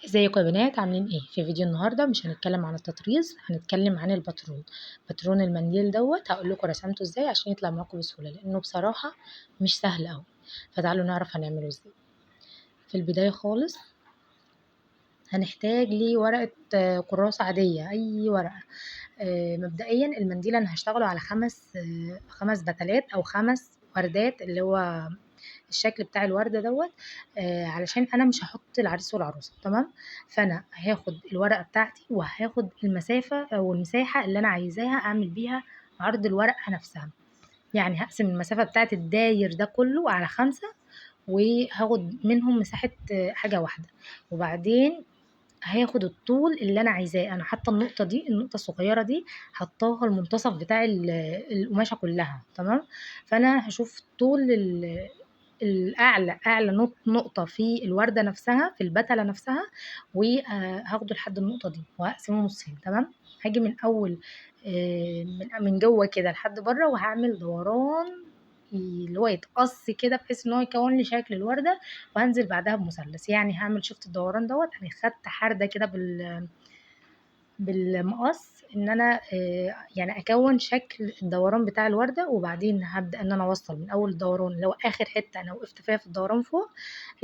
ازيكم يا بنات عاملين ايه؟ في فيديو النهارده مش هنتكلم عن التطريز، هنتكلم عن باترون المنديل دوت. هقول لكم رسمته ازاي عشان يطلع معاكم بسهوله، لانه بصراحه مش سهل قوي. فتعالوا نعرف هنعمله ازاي. في البدايه خالص هنحتاج ليه ورقه كراسه عاديه، اي ورقه. مبدئيا المنديل انا هشتغله على خمس بتلات او 5 وردات، اللي هو الشكل بتاع الوردة دوت. علشان انا مش هحط العريس والعروسة، تمام. فانا هاخد الورقة بتاعتي وهاخد المسافة او المساحة اللي انا عايزاها اعمل بيها عرض الورقة نفسها. يعني هقسم المسافة بتاعت الداير ده كله على 5، وهاخد منهم مساحة حاجة واحدة. وبعدين هاخد الطول اللي انا عايزاه. انا حاطه النقطه الصغيره دي، حطاها المنتصف بتاع القماشه كلها، تمام. فانا هشوف طول اعلى نقطه في الورده نفسها، في البتله نفسها، وهاخده لحد النقطه دي وهقسمه نصين، تمام. هاجي من اول من جوه كده لحد بره، وهعمل دوران اللي هو يتقص كده بحيث ان هو يكون لي شكل الورده. وهنزل بعدها بمثلث، يعني هعمل شفت الدوران دوت. انا خدت حردة كده بالمقص ان انا يعني اكون شكل الدوران بتاع الوردة. وبعدين هبدأ ان انا اوصل من اول الدوران اللي هو اخر حتة انا وقفت فيها في الدوران فوق،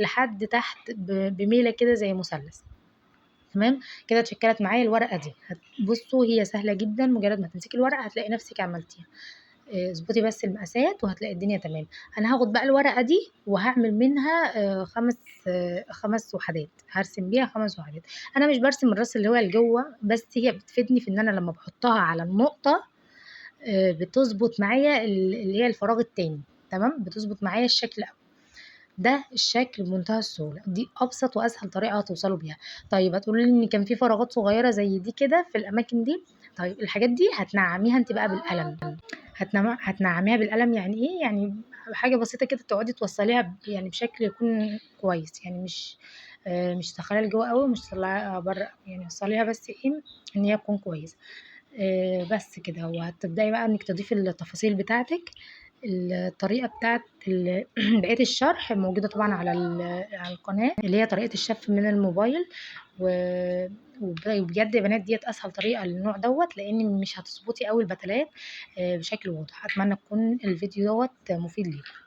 لحد تحت بميلة كده زي مثلث، تمام. كده اتشكلت معايا الورقة دي. بصوا هي سهلة جدا، مجرد ما تمسكي الورقة هتلاقي نفسك عملتيها. اظبطي بس المقاسات وهتلاقي الدنيا تمام. انا هاخد بقى الورقة دي وهعمل منها 5 وحدات، هرسم بيها 5 وحدات. انا مش برسم الراس اللي هو لجوه بس، هي بتفيدني في ان انا لما بحطها على النقطة بتظبط معايا اللي هي الفراغ التاني، تمام. بتظبط معايا الشكل. ده الشكل بمنتهى السهولة، دي أبسط وأسهل طريقة هتوصلوا بيها. طيب هتقولوا لي إن كان في فراغات صغيرة زي دي كده في الأماكن دي. طيب الحاجات دي هتنعميها انت بقى بالقلم. هتنعميها بالقلم، يعني ايه؟ يعني حاجة بسيطة كده تقعدي توصليها يعني بشكل يكون كويس، يعني مش تدخليها لجوه قوي ومش تطلعيها بره، يعني وصليها بس ايه، ان هي تكون كويسة. بس كده. وهتبدأي بقى انك تضيفي التفاصيل بتاعتك. الطريقة بتاعت بقية الشرح موجودة طبعا على القناة، اللي هي طريقة الشف من الموبايل. وبجد يا بنات ديت اسهل طريقة للنوع دوت، لان مش هتظبطي قوي البتلات بشكل واضح. اتمنى تكون الفيديو دوت مفيد ليكم.